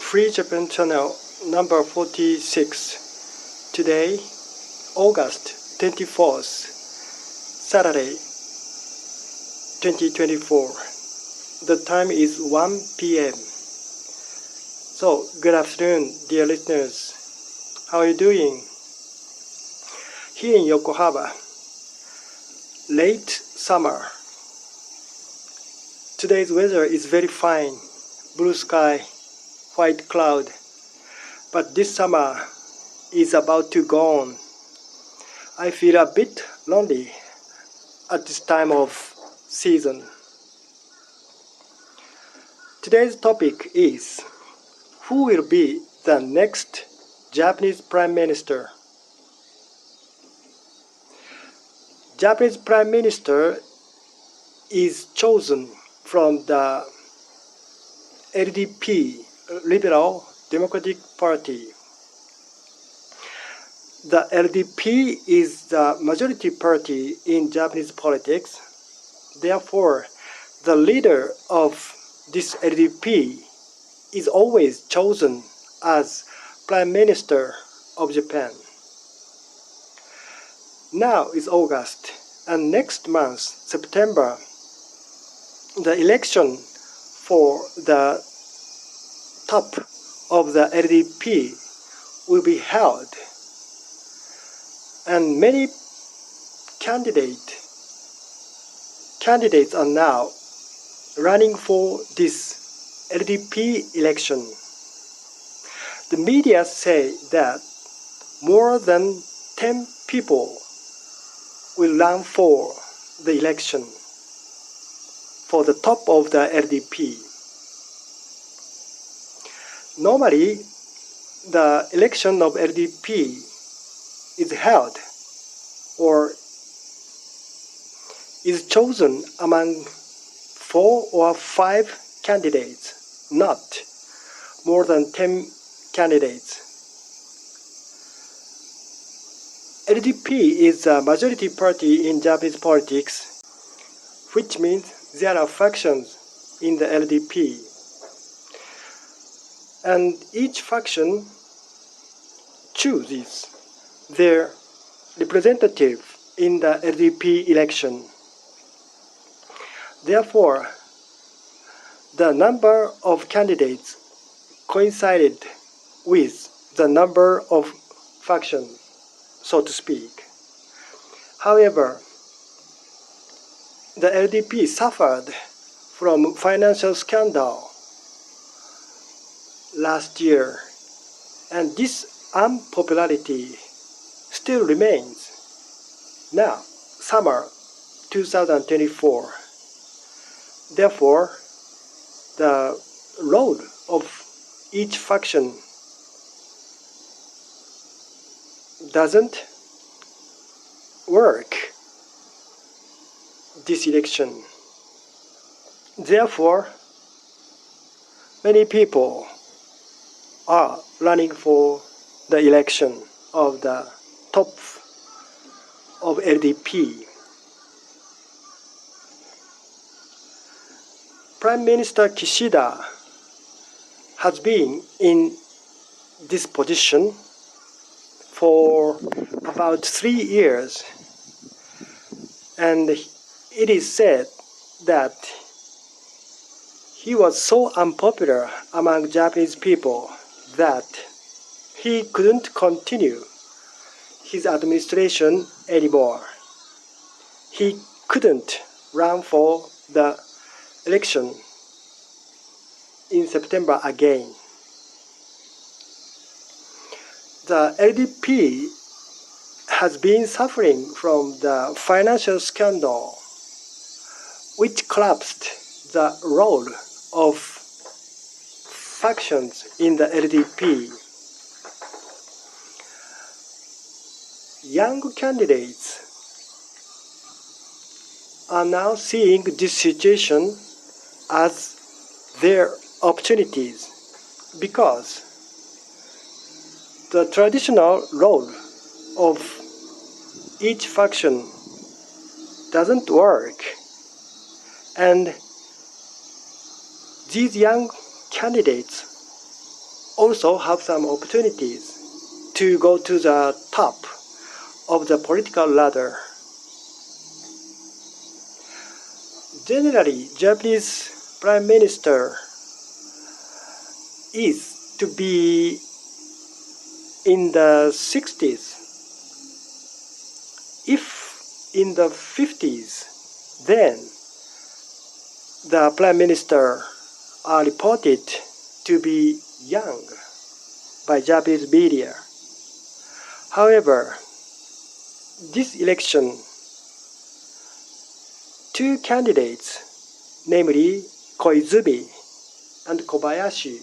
Free Japan Channel number 46. Today, August 24th, Saturday, 2024. The time is 1 p.m. So, good afternoon, dear listeners. How are you doing? Here in Yokohama, late summer. Today's weather is very fine. Blue sky, white cloud. But this summer is about to go on. I feel a bit lonely at this time of season. Today's topic is, who will be the next Japanese Prime Minister? Japanese Prime Minister is chosen from the LDP, Liberal Democratic Party. The LDP is the majority party in Japanese politics. Therefore, the leader of this LDP is always chosen as Prime Minister of Japan. Now is August, and next month, September, the election for the top of the LDP will be held, and many candidates are now running for this LDP election. The media say that more than 10 people will run for the election for the top of the LDP. Normally, the election of LDP is held or is chosen among 4 or 5 candidates, not more than 10 candidates. LDP is a majority party in Japanese politics, which means there are factions in the LDP. And each faction chooses their representative in the LDP election. Therefore, the number of candidates coincided with the number of factions, so to speak. However, the LDP suffered from financial scandal last year, and this unpopularity still remains now, summer 2024. Therefore, the role of each faction doesn't work this election. Therefore, many people are running for the election of the top of LDP. Prime Minister Kishida has been in this position for about 3 years, and it is said that he was so unpopular among Japanese people that he couldn't continue his administration anymore. He couldn't run for the election in September again. The LDP has been suffering from the financial scandal, which collapsed the role of factions in the LDP. Young candidates are now seeing this situation as their opportunities, because the traditional role of each faction doesn't work, and these young candidates also have some opportunities to go to the top of the political ladder. Generally, Japanese Prime Minister is to be in the 60s. If in the 50s, then the Prime Minister are reported to be young by Japanese media. However, this election, two candidates, namely Koizumi and Kobayashi,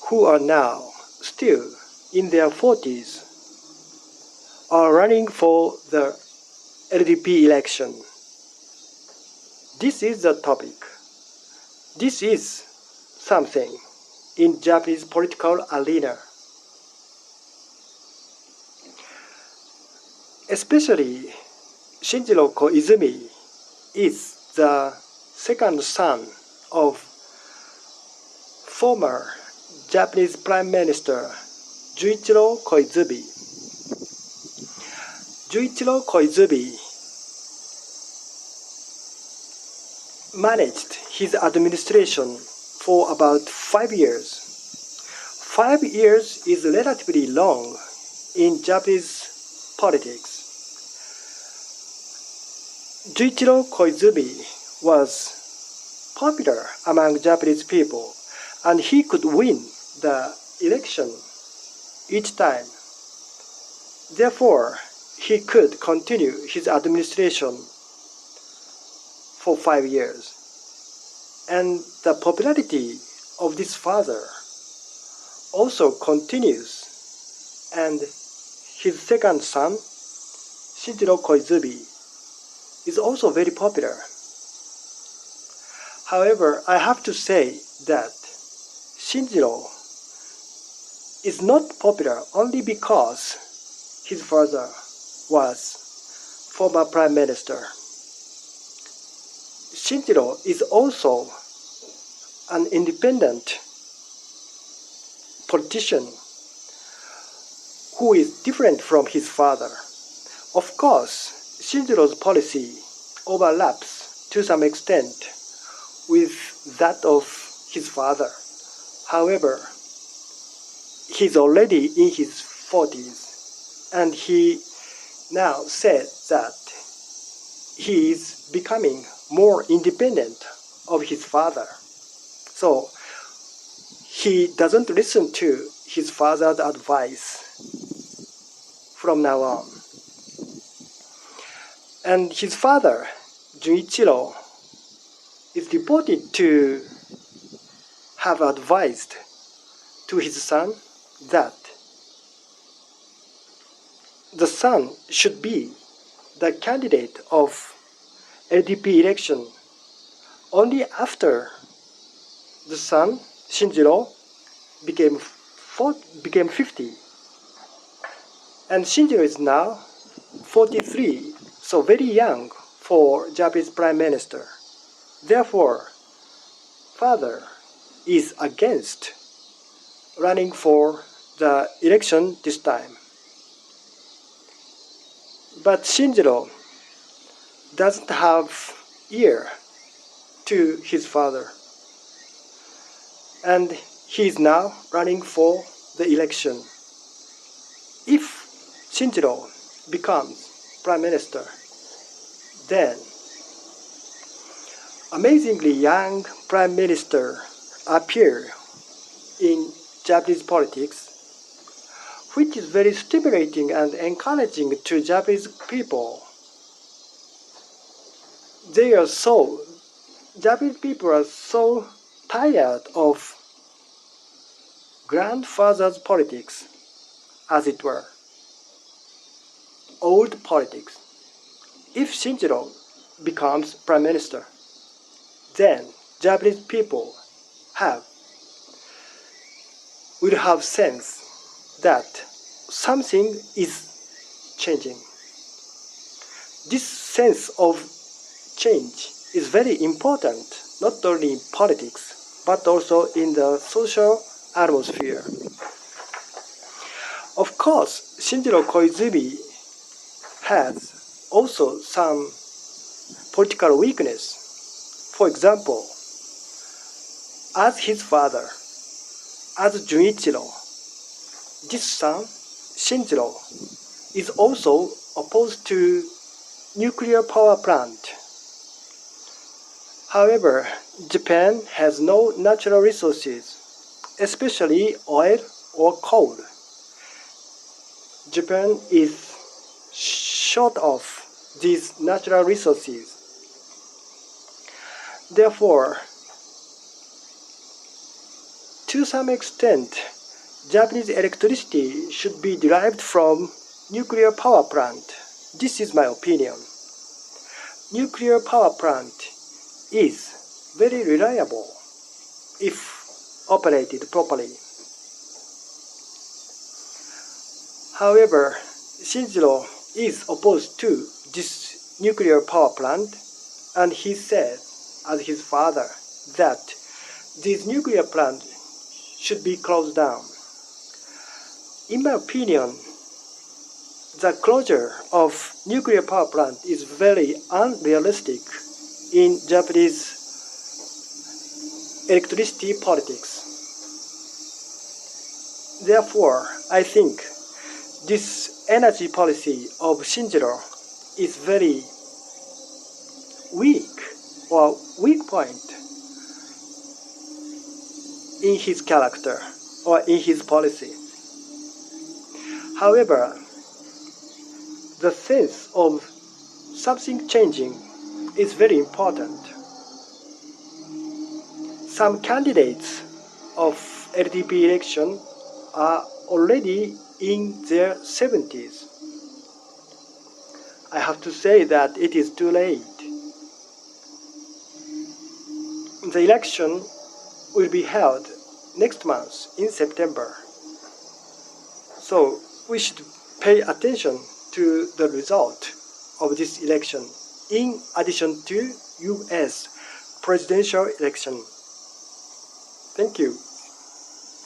who are now still in their 40s, are running for the LDP election. This is the topic. This is something in Japanese political arena. Especially Shinjiro Koizumi is the second son of former Japanese Prime Minister Shinjiro Koizumi. Shinjiro Koizumi managed his administration for about 5 years. 5 years is relatively long in Japanese politics. Shinjiro Koizumi was popular among Japanese people, and he could win the election each time. Therefore, he could continue his administration for 5 years. And the popularity of this father also continues, and his second son, Shinjiro Koizumi, is also very popular. However, I have to say that Shinjiro is not popular only because his father was former prime minister. Shinjiro is also an independent politician who is different from his father. Of course, Shinjiro's policy overlaps to some extent with that of his father. However, he's already in his 40s, and he now said that he is becoming more independent of his father. So he doesn't listen to his father's advice from now on. And his father, Junichiro, is reported to have advised to his son that the son should be the candidate of LDP election only after the son, Shinjiro, became 50. And Shinjiro is now 43, so very young for Japanese Prime Minister. Therefore, father is against running for the election this time. But Shinjiro doesn't have ear to his father, and he is now running for the election. If Shinjiro becomes prime minister, then amazingly young prime minister appear in Japanese politics, which is very stimulating and encouraging to Japanese people. Japanese people are so tired of grandfather's politics, as it were, old politics. If Shinjiro becomes prime minister, then Japanese people will have sense that something is changing. This sense of change is very important, not only in politics, but also in the social atmosphere. Of course, Shinjiro Koizumi has also some political weakness. For example, as his father, as Junichiro, this son, Shinjiro, is also opposed to nuclear power plant. However, Japan has no natural resources, especially oil or coal. Japan is short of these natural resources. Therefore, to some extent, Japanese electricity should be derived from nuclear power plant. This is my opinion. Nuclear power plant is very reliable if operated properly. However, Shinjiro is opposed to this nuclear power plant, and he says, as his father, that this nuclear plant should be closed down. In my opinion, the closure of nuclear power plant is very unrealistic in Japanese electricity politics. Therefore, I think this energy policy of Shinjiro is very weak or weak point in his character or in his policy. However, the sense of something changing is very important. Some candidates of LDP election are already in their 70s. I have to say that it is too late. The election will be held next month in September. So we should pay attention to the result of this election in addition to US presidential election. Thank you.